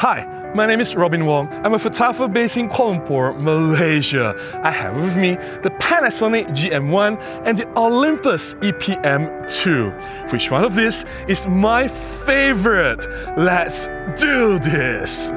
Hi, my name is Robin Wong. I'm a photographer based in Kuala Lumpur, Malaysia. I have with me the Panasonic GM1 and the Olympus E-PM2. Which one of these is my favorite? Let's do this!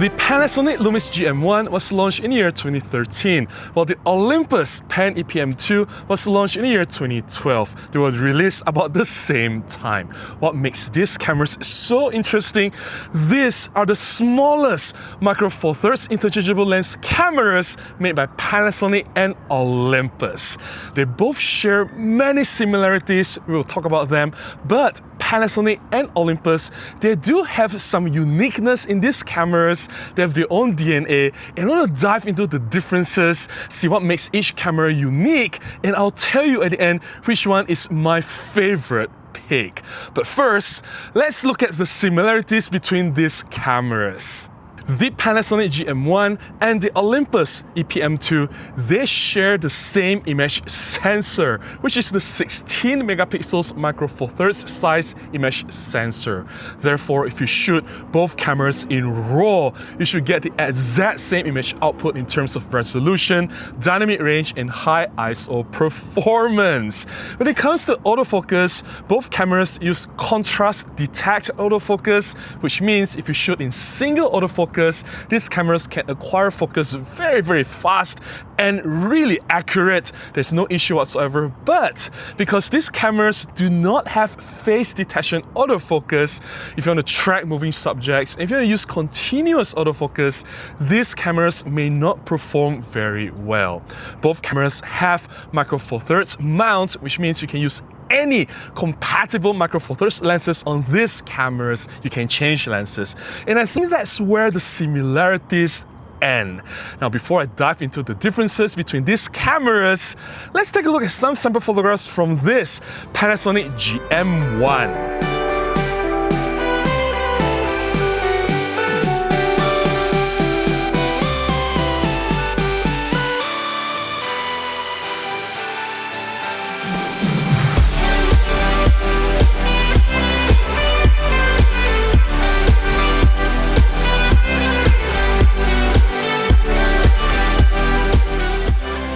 The Panasonic Lumix GM1 was launched in the year 2013, while the Olympus Pan E-PM2 was launched in the year 2012. They were released about the same time. What makes these cameras so interesting? These are the smallest micro four thirds interchangeable lens cameras made by Panasonic and Olympus. They both share many similarities, we'll talk about them, but Panasonic and Olympus, they do have some uniqueness in these cameras. They have their own DNA, and I want to dive into the differences, see what makes each camera unique, and I'll tell you at the end which one is my favorite pick. But first, let's look at the similarities between these cameras. The Panasonic GM1 and the Olympus E-PM2, they share the same image sensor, which is the 16 megapixels micro four thirds size image sensor. Therefore, if you shoot both cameras in RAW, you should get the exact same image output in terms of resolution, dynamic range, and high ISO performance. When it comes to autofocus, both cameras use contrast detect autofocus, which means if you shoot in single autofocus, these cameras can acquire focus very fast and really accurate. There's no issue whatsoever. But because these cameras do not have face detection autofocus, if you want to track moving subjects, if you want to use continuous autofocus, these cameras may not perform very well. Both cameras have micro four thirds mount, which means you can use any compatible micro four thirds lenses on these cameras. You can change lenses. And I think that's where the similarities end. Now, before I dive into the differences between these cameras, let's take a look at some sample photographs from this Panasonic GM1.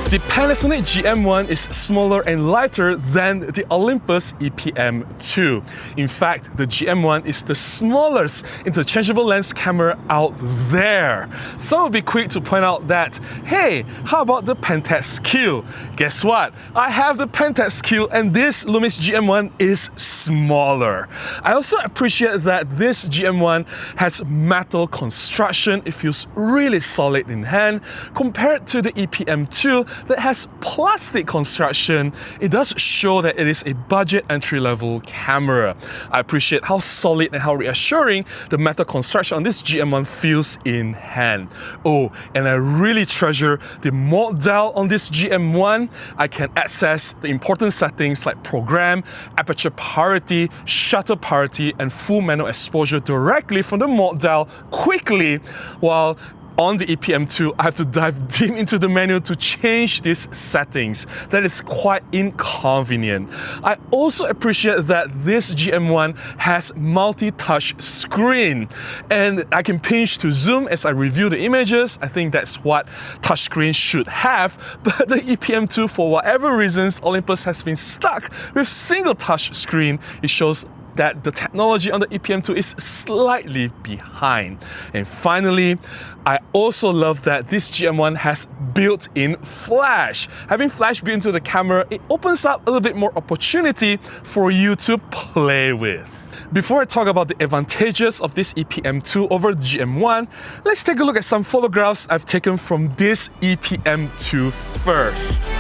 The Panasonic GM1 is smaller and lighter than the Olympus E-PM2. In fact, the GM1 is the smallest interchangeable lens camera out there. Some will be quick to point out that, hey, how about the Pentax Q? Guess what? I have the Pentax Q and this Lumix GM1 is smaller. I also appreciate that this GM1 has metal construction. It feels really solid in hand compared to the E-PM2 that has plastic construction. It does show that it is a budget entry-level camera. I appreciate how solid and how reassuring the metal construction on this GM1 feels in hand. Oh, and I really treasure the mode dial on this GM1. I can access the important settings like program, aperture priority, shutter priority, and full manual exposure directly from the mode dial quickly, while on the E-PM2, I have to dive deep into the menu to change these settings. That is quite inconvenient. I also appreciate that this GM1 has multi-touch screen, and I can pinch to zoom as I review the images. I think that's what touchscreen should have, but the E-PM2, for whatever reasons, Olympus has been stuck with single touch screen. It shows that the technology on the E-PM2 is slightly behind. And finally, I also love that this GM1 has built-in flash. Having flash built into the camera, it opens up a little bit more opportunity for you to play with. Before I talk about the advantages of this E-PM2 over the GM1, let's take a look at some photographs I've taken from this E-PM2 first.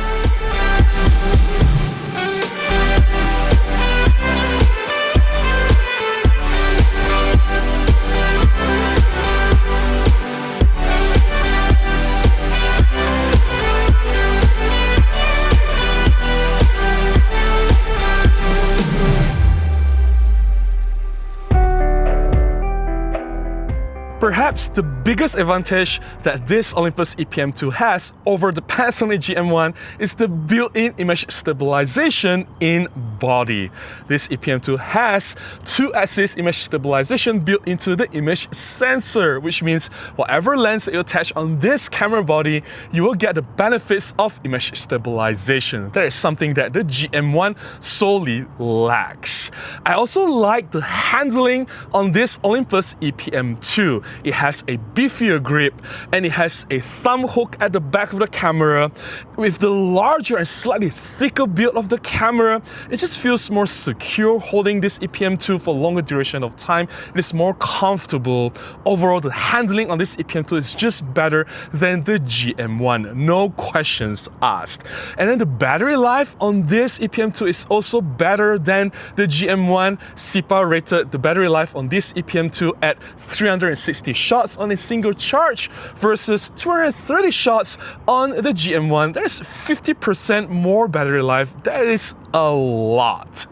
Perhaps the biggest advantage that this Olympus E-PM2 has over the Panasonic GM1 is the built-in image stabilization in body. This E-PM2 has 2-axis image stabilization built into the image sensor, which means whatever lens that you attach on this camera body, you will get the benefits of image stabilization. That is something that the GM1 solely lacks. I also like the handling on this Olympus E-PM2. It has a beefier grip and it has a thumb hook at the back of the camera. With the larger and slightly thicker build of the camera, it just feels more secure holding this E-PM2 for a longer duration of time. It is more comfortable. Overall, the handling on this E-PM2 is just better than the GM1, no questions asked. And then the battery life on this E-PM2 is also better than the GM1. CIPA rated the battery life on this E-PM2 at 360 shots on a single charge versus 230 shots on the GM1. That is 50% more battery life. That is a lot.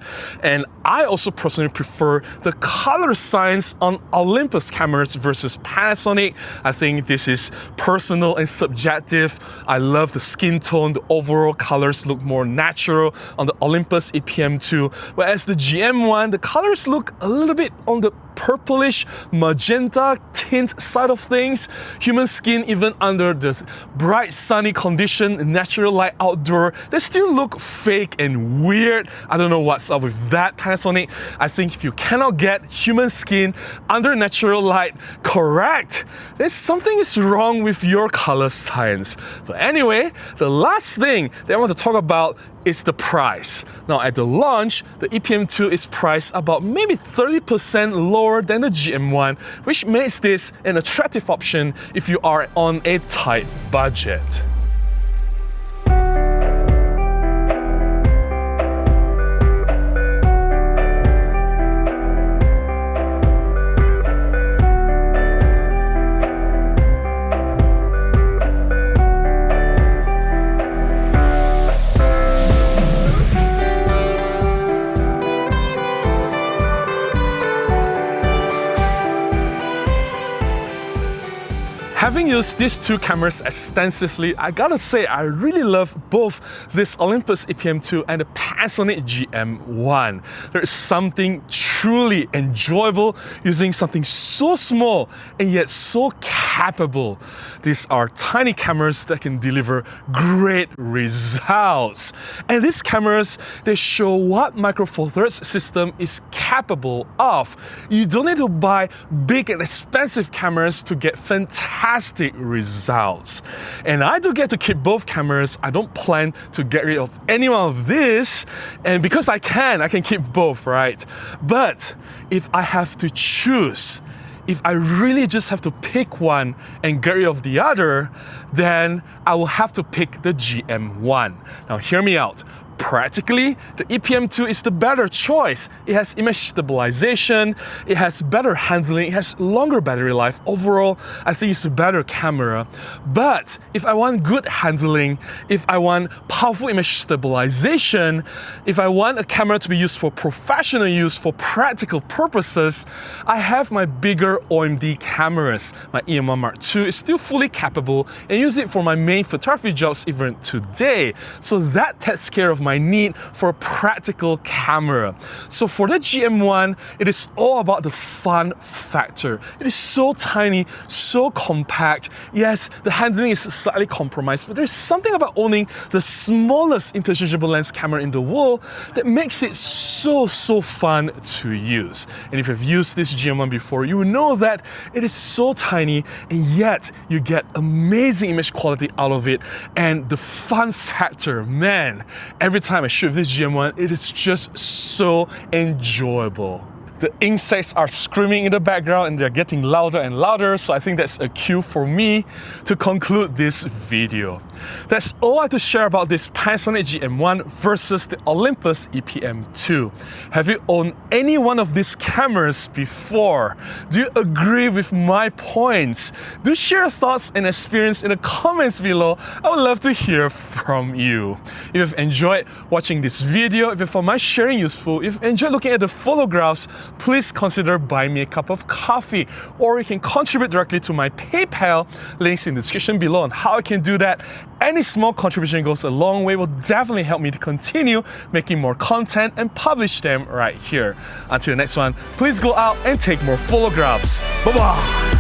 And I also personally prefer the color science on Olympus cameras versus Panasonic. I think this is personal and subjective. I love the skin tone. The overall colors look more natural on the Olympus E-PM2, whereas the GM1, the colors look a little bit on the purplish magenta tint side of things. Human skin, even under this bright sunny condition, natural light outdoor, they still look fake and weird. I don't know what's up with that, Panasonic. I think if you cannot get human skin under natural light correct, then something is wrong with your color science. But anyway, the last thing that I want to talk about is the price. Now at the launch, the E-PM2 is priced about maybe 30% lower than the GM1, which makes this an attractive option if you are on a tight budget. Having used these two cameras extensively, I gotta say I really love both this Olympus E-PM2 and the Panasonic GM1. There is something truly enjoyable using something so small and yet so capable. These are tiny cameras that can deliver great results. And these cameras, they show what Micro Four Thirds system is capable of. You don't need to buy big and expensive cameras to get fantastic results. And I do get to keep both cameras. I don't plan to get rid of any one of this. And because I can keep both, right? But if I have to choose, if I really just have to pick one and get rid of the other, then I will have to pick the GM1. Now hear me out. Practically, the E-PM2 is the better choice. It has image stabilization, it has better handling, it has longer battery life. Overall, I think it's a better camera. But if I want good handling, if I want powerful image stabilization, if I want a camera to be used for professional use, for practical purposes, I have my bigger OMD cameras. My EM1 Mark II is still fully capable and use it for my main photography jobs even today. So that takes care of my need for a practical camera. So for the GM1, it is all about the fun factor. It is so tiny, so compact. Yes, the handling is slightly compromised, but there's something about owning the smallest interchangeable lens camera in the world that makes it so fun to use. And if you've used this GM1 before, you will know that it is so tiny and yet you get amazing image quality out of it. And the fun factor, man, every time I shoot this GM1, it is just so enjoyable. The insects are screaming in the background and they're getting louder and louder, so I think that's a cue for me to conclude this video. That's all I have to share about this Panasonic GM1 versus the Olympus E-PM2. Have you owned any one of these cameras before? Do you agree with my points? Do share your thoughts and experience in the comments below. I would love to hear from you. If you've enjoyed watching this video, if you found my sharing useful, if you've enjoyed looking at the photographs, please consider buying me a cup of coffee, or you can contribute directly to my PayPal. Links in the description below on how I can do that. Any small contribution goes a long way, will definitely help me to continue making more content and publish them right here. Until the next one, please go out and take more photographs. Bye-bye!